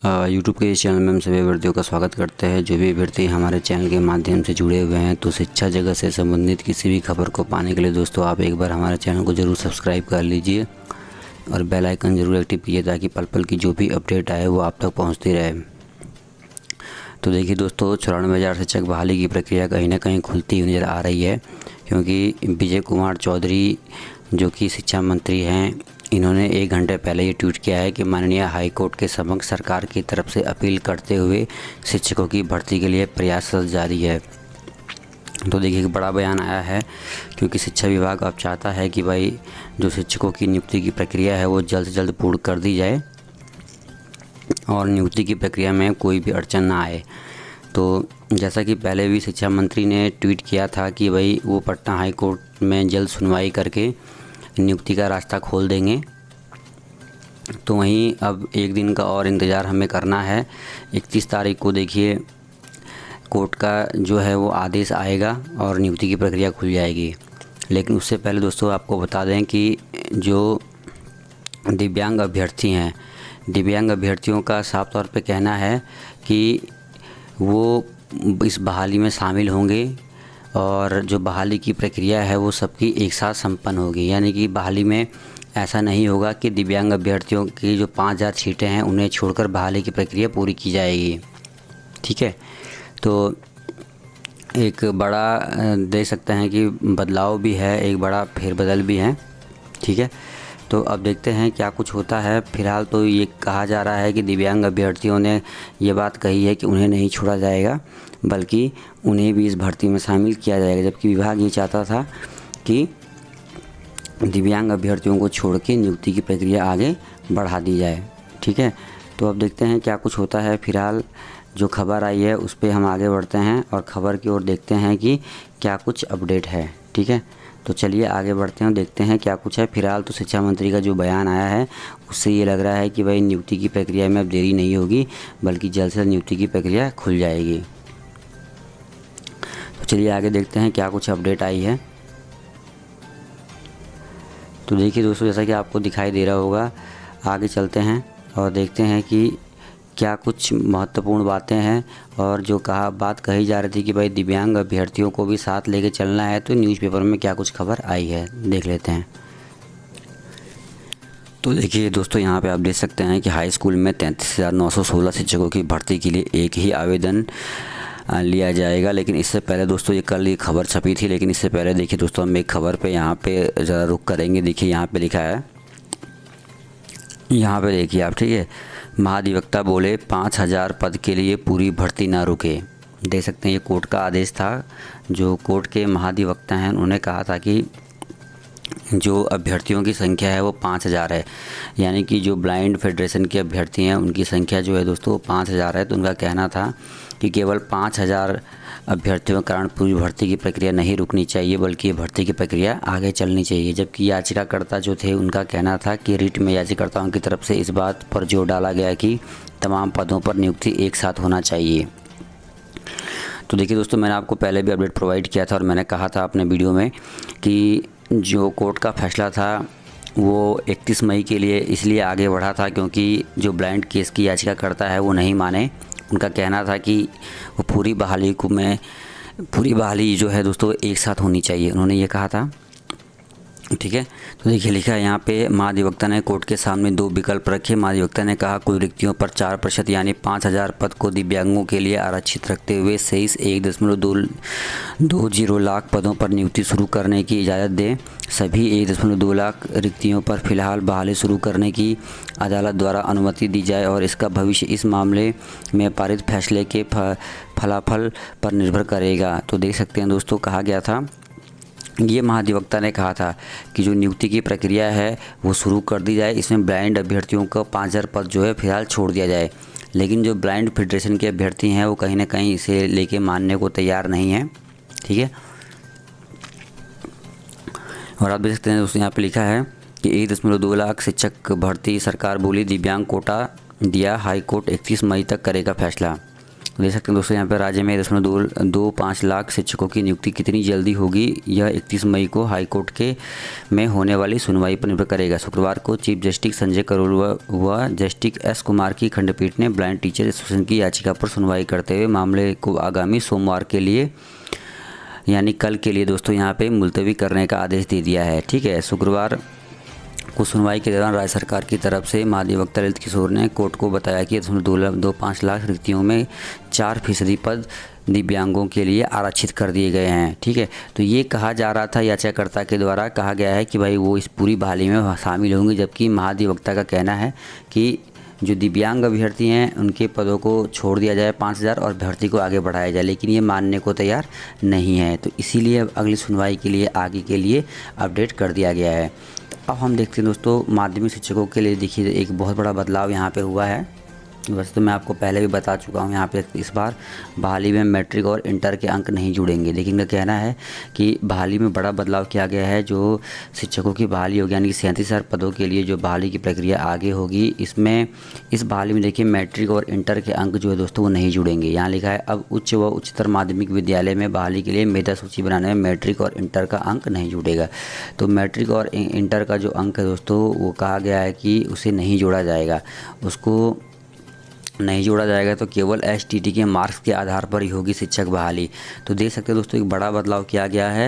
YouTube के इस channel में हम सभी अभ्यर्थियों का स्वागत करते हैं। जो भी अभ्यर्थी हमारे चैनल के माध्यम से जुड़े हुए हैं तो शिक्षा जगत से संबंधित किसी भी खबर को पाने के लिए दोस्तों आप एक बार हमारे चैनल को ज़रूर सब्सक्राइब कर लीजिए और बेल आइकन ज़रूर एक्टिव कीजिए ताकि पल पल की जो भी अपडेट आए वो आप तक पहुँचती रहे। तो देखिए दोस्तों, 94,000 शिक्षक बहाली की प्रक्रिया कहीं ना कहीं खुलती हुई नज़र आ रही है, क्योंकि विजय कुमार चौधरी जो कि शिक्षा मंत्री हैं, इन्होंने 1 घंटे पहले ये ट्वीट किया है कि माननीय हाई कोर्ट के समक्ष सरकार की तरफ से अपील करते हुए शिक्षकों की भर्ती के लिए प्रयास जारी है। तो देखिए एक बड़ा बयान आया है, क्योंकि शिक्षा विभाग अब चाहता है कि भाई जो शिक्षकों की नियुक्ति की प्रक्रिया है वो जल्द से जल्द पूर्ण कर दी जाए और नियुक्ति की प्रक्रिया में कोई भी अड़चन ना आए। तो जैसा कि पहले भी शिक्षा मंत्री ने ट्वीट किया था कि भाई वो पटना हाई कोर्ट में जल्द सुनवाई करके नियुक्ति का रास्ता खोल देंगे। तो वहीं अब 1 दिन का और इंतज़ार हमें करना है। 31 तारीख को देखिए कोर्ट का जो है वो आदेश आएगा और नियुक्ति की प्रक्रिया खुल जाएगी। लेकिन उससे पहले दोस्तों आपको बता दें कि जो दिव्यांग अभ्यर्थी हैं, दिव्यांग अभ्यर्थियों का साफ तौर पे कहना है कि वो इस बहाली में शामिल होंगे और जो बहाली की प्रक्रिया है वो सबकी एक साथ संपन्न होगी। यानी कि बहाली में ऐसा नहीं होगा कि दिव्यांग अभ्यर्थियों की जो 5,000 सीटें हैं उन्हें छोड़कर बहाली की प्रक्रिया पूरी की जाएगी। ठीक है, तो एक बड़ा देख सकते हैं कि बदलाव भी है, एक बड़ा फेरबदल भी है। ठीक है, तो अब देखते हैं क्या कुछ होता है। फ़िलहाल तो ये कहा जा रहा है कि दिव्यांग अभ्यर्थियों ने ये बात कही है कि उन्हें नहीं छोड़ा जाएगा, बल्कि उन्हें भी इस भर्ती में शामिल किया जाएगा, जबकि विभाग ये चाहता था कि दिव्यांग अभ्यर्थियों को छोड़ के नियुक्ति की प्रक्रिया आगे बढ़ा दी जाए। ठीक है, तो अब देखते हैं क्या कुछ होता है। फ़िलहाल जो खबर आई है उस पर हम आगे बढ़ते हैं और ख़बर की ओर देखते हैं कि क्या कुछ अपडेट है। ठीक है, तो चलिए आगे बढ़ते हैं और देखते हैं क्या कुछ है। फिलहाल तो शिक्षा मंत्री का जो बयान आया है उससे ये लग रहा है कि भाई नियुक्ति की प्रक्रिया में अब देरी नहीं होगी, बल्कि जल्द से जल्द नियुक्ति की प्रक्रिया खुल जाएगी। तो चलिए आगे देखते हैं क्या कुछ अपडेट आई है। तो देखिए दोस्तों, जैसा कि आपको दिखाई दे रहा होगा, आगे चलते हैं और देखते हैं कि क्या कुछ महत्वपूर्ण बातें हैं। और जो बात कही जा रही थी कि भाई दिव्यांग अभ्यर्थियों को भी साथ लेके चलना है, तो न्यूज़पेपर में क्या कुछ खबर आई है देख लेते हैं। तो देखिए दोस्तों, यहाँ पे आप देख सकते हैं कि हाई स्कूल में 33,916 शिक्षकों की भर्ती के लिए एक ही आवेदन लिया जाएगा। लेकिन इससे पहले दोस्तों ये कल ये खबर छपी थी, लेकिन इससे पहले देखिए दोस्तों हम एक खबर पे यहाँ पे ज़रा रुक करेंगे। देखिए यहाँ पे लिखा है, यहाँ पे देखिए आप, ठीक है, महाधिवक्ता बोले 5,000 पद के लिए पूरी भर्ती ना रुके। देख सकते हैं ये कोर्ट का आदेश था। जो कोर्ट के महाधिवक्ता हैं उन्होंने कहा था कि जो अभ्यर्थियों की संख्या है वो 5,000 है, यानी कि जो ब्लाइंड फेडरेशन के अभ्यर्थी हैं उनकी संख्या जो है दोस्तों वो 5,000 है। तो उनका कहना था कि केवल 5,000 अभ्यर्थियों के कारण पूरी भर्ती की प्रक्रिया नहीं रुकनी चाहिए, बल्कि भर्ती की प्रक्रिया आगे चलनी चाहिए। जबकि याचिकाकर्ता जो थे उनका कहना था कि रिट में याचिकाकर्ताओं की तरफ से इस बात पर जोर डाला गया कि तमाम पदों पर नियुक्ति एक साथ होना चाहिए। तो देखिए दोस्तों, मैंने आपको पहले भी अपडेट प्रोवाइड किया था और मैंने कहा था अपने वीडियो में कि जो कोर्ट का फैसला था वो 31 मई के लिए इसलिए आगे बढ़ा था क्योंकि जो ब्लाइंड केस की याचिकाकर्ता है वो नहीं माने। उनका कहना था कि वो पूरी बहाली जो है दोस्तों एक साथ होनी चाहिए, उन्होंने ये कहा था। ठीक है, तो देखिए लिखा है यहाँ पे, महाधिवक्ता ने कोर्ट के सामने 2 विकल्प रखे। महाधिवक्ता ने कहा कुल रिक्तियों पर 4% यानी 5,000 पद को दिव्यांगों के लिए आरक्षित रखते हुए शेष 1.20 लाख पदों पर नियुक्ति शुरू करने की इजाज़त दें। सभी 1.2 लाख रिक्तियों पर फिलहाल बहाली शुरू करने की अदालत द्वारा अनुमति दी जाए और इसका भविष्य इस मामले में पारित फैसले के फलाफल पर निर्भर करेगा। तो देख सकते हैं दोस्तों, कहा गया था, ये महाधिवक्ता ने कहा था कि जो नियुक्ति की प्रक्रिया है वो शुरू कर दी जाए। इसमें ब्लाइंड अभ्यर्थियों का 5,000 पद जो है फिलहाल छोड़ दिया जाए। लेकिन जो ब्लाइंड फेडरेशन के अभ्यर्थी हैं वो कहीं ना कहीं इसे लेके मानने को तैयार नहीं है। ठीक है, और आप देख सकते हैं दोस्तों यहाँ पे लिखा है कि 1.2 लाख शिक्षक भर्ती सरकार बोली दिव्यांग कोटा दिया, हाई कोर्ट 31 मई तक करेगा फैसला। देख सकते हैं दोस्तों यहाँ पर राज्य में 2.25 लाख शिक्षकों की नियुक्ति कितनी जल्दी होगी, यह 31 मई को हाईकोर्ट के में होने वाली सुनवाई पर निर्भर करेगा। शुक्रवार को चीफ जस्टिस संजय करोल व जस्टिस एस कुमार की खंडपीठ ने ब्लाइंड टीचर एसोसिएशन की याचिका पर सुनवाई करते हुए मामले को आगामी सोमवार के लिए यानी कल के लिए दोस्तों यहाँ पे मुलतवी करने का आदेश दे दिया है। ठीक है, शुक्रवार को सुनवाई के दौरान राज्य सरकार की तरफ से महाधिवक्ता ललित किशोर ने कोर्ट को बताया कि 2.25 लाख रिक्तियों में 4% पद दिव्यांगों के लिए आरक्षित कर दिए गए हैं। ठीक है, तो ये कहा जा रहा था, याचिकाकर्ता के द्वारा कहा गया है कि भाई वो इस पूरी बहाली में शामिल होंगे, जबकि महाधिवक्ता का कहना है कि जो दिव्यांग अभ्यर्थी हैं उनके पदों को छोड़ दिया जाए 5000 और भर्ती को आगे बढ़ाया जाए, लेकिन ये मानने को तैयार नहीं है। तो इसीलिए अब अगली सुनवाई के लिए आगे के लिए अपडेट कर दिया गया है। तो अब हम देखते हैं दोस्तों माध्यमिक शिक्षकों के लिए देखिए एक बहुत बड़ा बदलाव यहाँ पे हुआ है। वैसे तो मैं आपको पहले भी बता चुका हूँ, यहाँ पे इस बार बहाली में मैट्रिक और इंटर के अंक नहीं जुड़ेंगे, लेकिन इनका कहना है कि बहाली में बड़ा बदलाव किया गया है। जो शिक्षकों की बहाली होगी यानी कि 37,000 पदों के लिए जो बहाली की प्रक्रिया आगे होगी, इसमें इस बहाली में देखिए मैट्रिक और इंटर के अंक जो है दोस्तों वो नहीं जुड़ेंगे। यहाँ लिखा है अब उच्च व उच्चतर माध्यमिक विद्यालय में बहाली के लिए मेधा सूची बनाने में मैट्रिक और इंटर का अंक नहीं जुड़ेगा। तो मैट्रिक और इंटर का जो अंक है दोस्तों वो कहा गया है कि उसे नहीं जोड़ा जाएगा, उसको नहीं जोड़ा जाएगा, तो केवल एसटीटी के मार्क्स के आधार पर ही होगी शिक्षक बहाली। तो देख सकते हैं दोस्तों एक बड़ा बदलाव किया गया है।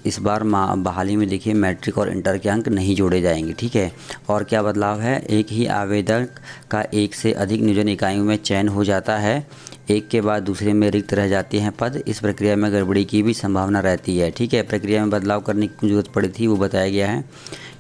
इस बार बहाली में देखिए मैट्रिक और इंटर के अंक नहीं जोड़े जाएंगे। ठीक है, और क्या बदलाव है, एक ही आवेदक का एक से अधिक नियोजन इकाइयों में चयन हो जाता है, एक के बाद दूसरे में रिक्त रह जाते हैं पद। इस प्रक्रिया में गड़बड़ी की भी संभावना रहती है। ठीक है, प्रक्रिया में बदलाव करने की जरूरत पड़ी थी, वो बताया गया है।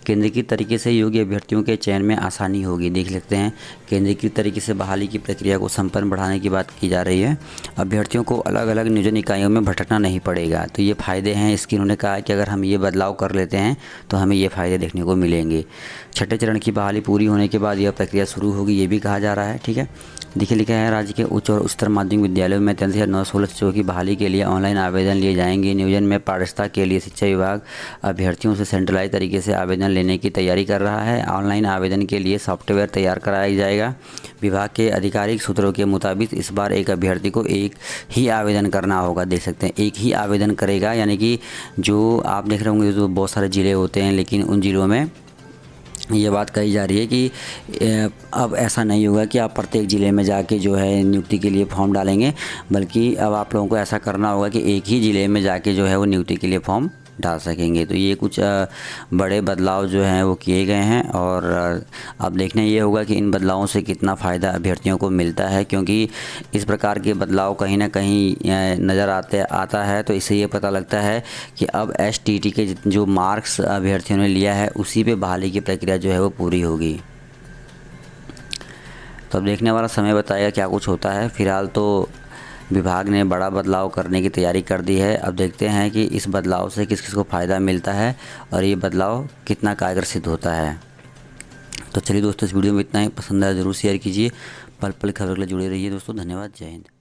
केंद्रीकृत तरीके से योग्य अभ्यर्थियों के चयन में आसानी होगी। देख लेते हैं, केंद्रीकृत तरीके से बहाली की प्रक्रिया को संपन्न बढ़ाने की बात की जा रही है। अभ्यर्थियों को अलग अलग नियोजन इकाइयों में भटकना नहीं पड़ेगा। तो ये फ़ायदे हैं इसके। उन्होंने कहा कि अगर हम ये बदलाव कर लेते हैं तो हमें ये फ़ायदे देखने को मिलेंगे। छठे चरण की बहाली पूरी होने के बाद यह प्रक्रिया शुरू होगी, ये भी कहा जा रहा है। ठीक है, देखिए लिखा है राज्य के उच्च और उच्चतर माध्यमिक विद्यालयों में 33,916 शिक्षकों की बहाली के लिए ऑनलाइन आवेदन लिए जाएंगे। नियोजन में पारदर्शिता के लिए शिक्षा विभाग अभ्यर्थियों से सेंट्रलाइज तरीके से आवेदन लेने की तैयारी कर रहा है। ऑनलाइन आवेदन के लिए सॉफ्टवेयर तैयार कराया जाएगा। विभाग के आधिकारिक सूत्रों के मुताबिक इस बार एक अभ्यर्थी को एक ही आवेदन करना होगा। देख सकते हैं एक ही आवेदन करेगा, यानी कि जो आप देख रहे होंगे जो बहुत सारे ज़िले होते हैं, लेकिन उन ज़िलों में ये बात कही जा रही है कि अब ऐसा नहीं होगा कि आप प्रत्येक ज़िले में जाके जो है नियुक्ति के लिए फॉर्म डालेंगे, बल्कि अब आप लोगों को ऐसा करना होगा कि एक ही ज़िले में जाके जो है वो नियुक्ति के लिए फॉर्म डाल सकेंगे। तो ये कुछ बड़े बदलाव जो हैं वो किए गए हैं, और अब देखना ये होगा कि इन बदलावों से कितना फ़ायदा अभ्यर्थियों को मिलता है, क्योंकि इस प्रकार के बदलाव कहीं ना कहीं नज़र आता है। तो इससे ये पता लगता है कि अब एसटीटी के जो मार्क्स अभ्यर्थियों ने लिया है उसी पे बहाली की प्रक्रिया जो है वो पूरी होगी। तो अब देखने वाला समय बताएगा क्या कुछ होता है। फिलहाल तो विभाग ने बड़ा बदलाव करने की तैयारी कर दी है। अब देखते हैं कि इस बदलाव से किस किस को फ़ायदा मिलता है और ये बदलाव कितना कारगर सिद्ध होता है। तो चलिए दोस्तों, इस वीडियो में इतना ही। पसंद आया ज़रूर शेयर कीजिए। पल पल खबर के लिए जुड़े रहिए दोस्तों। धन्यवाद, जय हिंद।